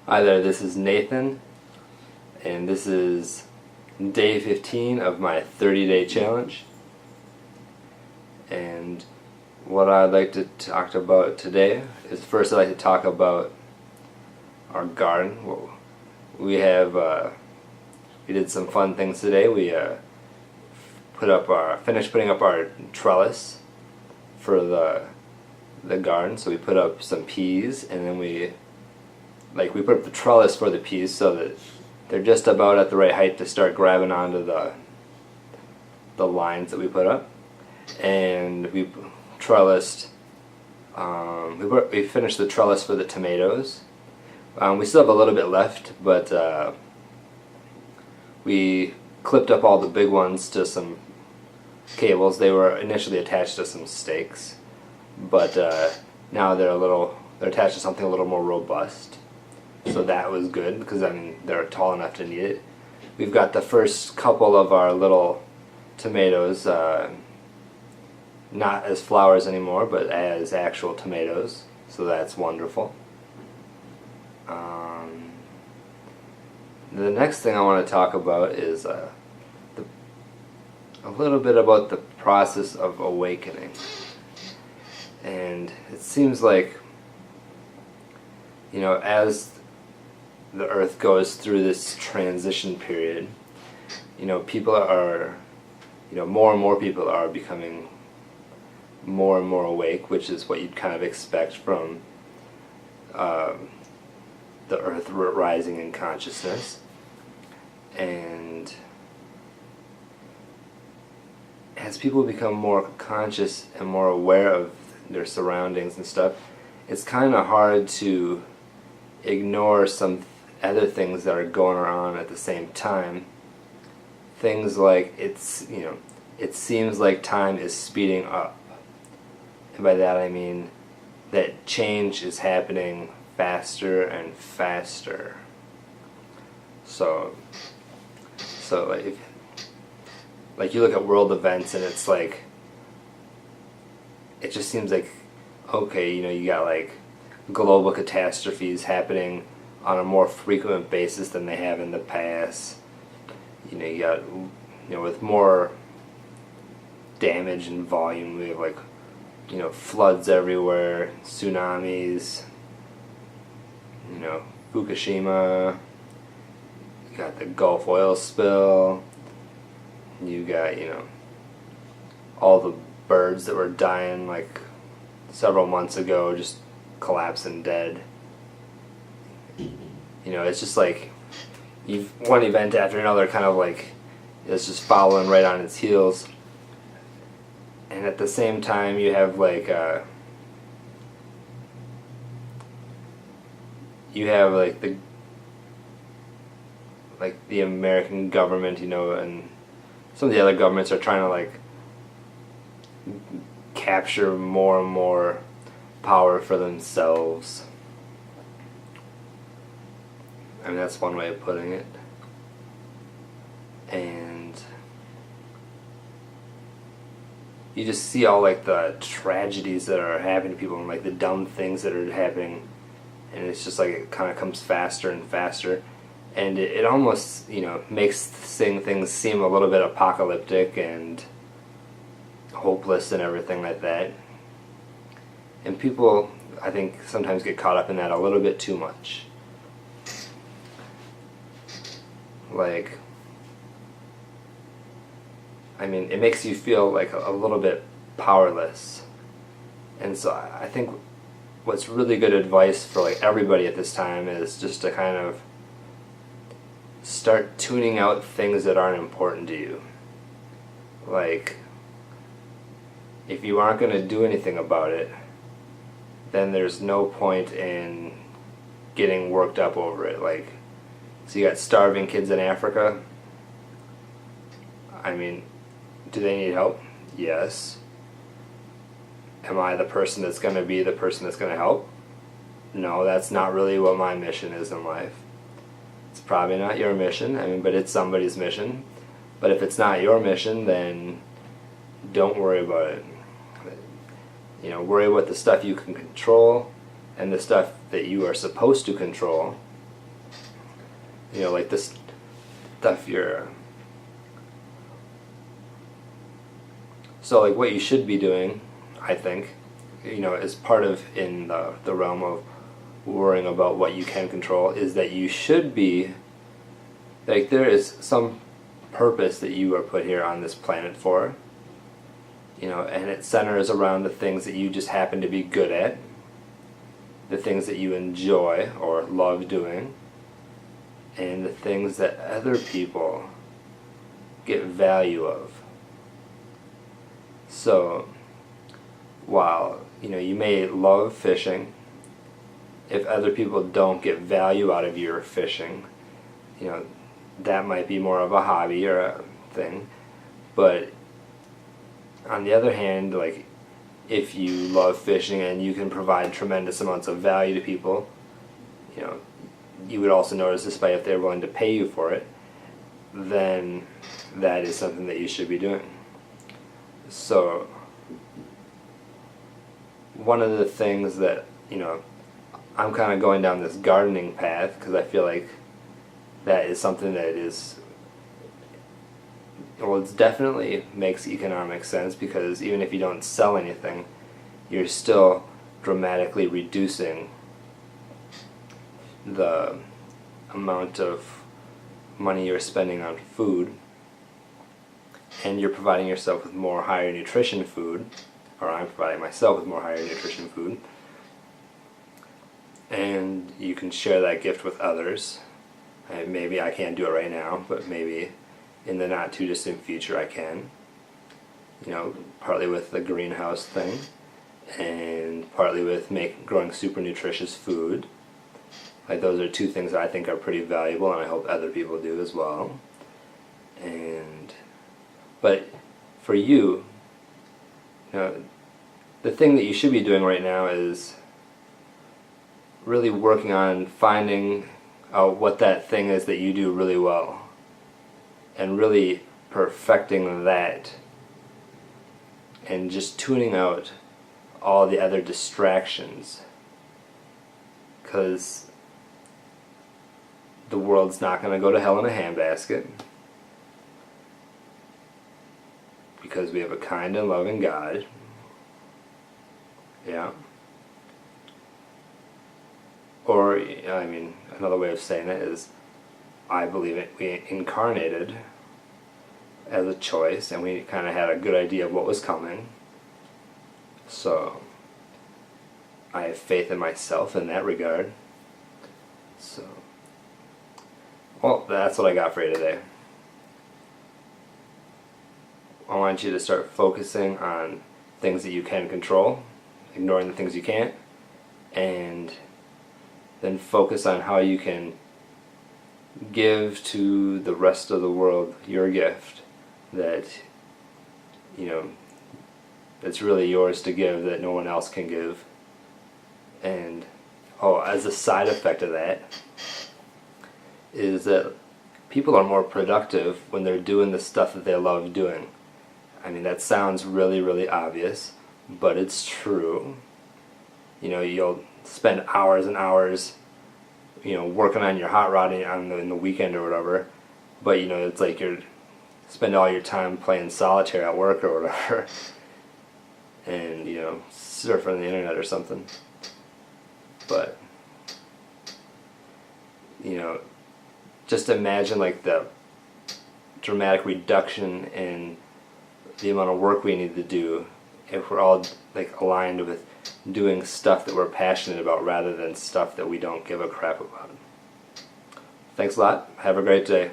Hi there, this is Nathan, and this is day 15 of my 30-day challenge. And what I'd like to talk about today is, first I'd like to talk about our garden. We did some fun things today. We finished putting up our trellis for the garden. So we put up some peas, and then we put up the trellis for the peas so that they're just about at the right height to start grabbing onto the lines that we put up. And we trellised. We finished the trellis for the tomatoes. We still have a little bit left, but we clipped up all the big ones to some cables. They were initially attached to some stakes, but now they're attached to something a little more robust. So that was good, because they're tall enough to need it. We've got the first couple of our little tomatoes, not as flowers anymore, but as actual tomatoes. So that's wonderful. The next thing I want to talk about is a little bit about the process of awakening. And it seems like, as the earth goes through this transition period, people are, more and more people are becoming more and more awake, which is what you'd kind of expect from the earth rising in consciousness. And as people become more conscious and more aware of their surroundings and stuff, it's kind of hard to ignore some other things that are going on at the same time. Things like it seems like time is speeding up. And by that I mean that change is happening faster and faster. So like you look at world events, and it's like, it just seems like, okay, you got like global catastrophes happening on a more frequent basis than they have in the past. You got, with more damage and volume, we have floods everywhere, tsunamis, Fukushima, you got the Gulf oil spill, you got, all the birds that were dying like several months ago just collapsing dead. It's just like one event after another, kind of like it's just following right on its heels. And at the same time, you have the American government, and some of the other governments are trying to capture more and more power for themselves. That's one way of putting it. And you just see all the tragedies that are happening to people, and the dumb things that are happening, and it's just it kind of comes faster and faster, and it almost makes things seem a little bit apocalyptic and hopeless and everything like that. And people, I think, sometimes get caught up in that a little bit too much. It makes you feel a little bit powerless. And so I think what's really good advice for everybody at this time is just to kind of start tuning out things that aren't important to you. If you aren't going to do anything about it, then there's no point in getting worked up over it. So you got starving kids in Africa. Do they need help? Yes. Am I the person that's going to be the person that's going to help? No, that's not really what my mission is in life. It's probably not your mission, but it's somebody's mission. But if it's not your mission, then don't worry about it. Worry about the stuff you can control, and the stuff that you are supposed to control, like this stuff you're. So like what you should be doing, I think, is part of in the realm of worrying about what you can control, is that you should be, like, there is some purpose that you are put here on this planet for, and it centers around the things that you just happen to be good at, the things that you enjoy or love doing, and the things that other people get value of. So, while, you may love fishing, if other people don't get value out of your fishing, that might be more of a hobby or a thing. But on the other hand, like, if you love fishing and you can provide tremendous amounts of value to people, you would also notice, despite if they're willing to pay you for it, then that is something that you should be doing. So one of the things that, I'm kind of going down this gardening path because I feel like that is something that is, well, it definitely makes economic sense, because even if you don't sell anything, you're still dramatically reducing the amount of money you're spending on food, and you're providing yourself with more higher nutrition food, or I'm providing myself with more higher nutrition food, and you can share that gift with others. And maybe I can't do it right now, but maybe in the not too distant future I can. Partly with the greenhouse thing, and partly with growing super nutritious food. Like, those are two things that I think are pretty valuable, and I hope other people do as well. But for you, the thing that you should be doing right now is really working on finding out what that thing is that you do really well, and really perfecting that, and just tuning out all the other distractions, because the world's not going to go to hell in a handbasket, because we have a kind and loving God. Yeah. Or, another way of saying it is, I believe we incarnated as a choice, and we kind of had a good idea of what was coming. So, I have faith in myself in that regard. So, well, that's what I got for you today. I want you to start focusing on things that you can control, ignoring the things you can't, and then focus on how you can give to the rest of the world your gift that, that's really yours to give, that no one else can give. And, as a side effect of that, is that people are more productive when they're doing the stuff that they love doing. That sounds really, really obvious, but it's true. You'll spend hours and hours, working on your hot rod in the weekend or whatever, but it's like you're spend all your time playing solitaire at work or whatever, and surfing on the internet or something. But just imagine like the dramatic reduction in the amount of work we need to do if we're all like aligned with doing stuff that we're passionate about rather than stuff that we don't give a crap about. Thanks a lot. Have a great day.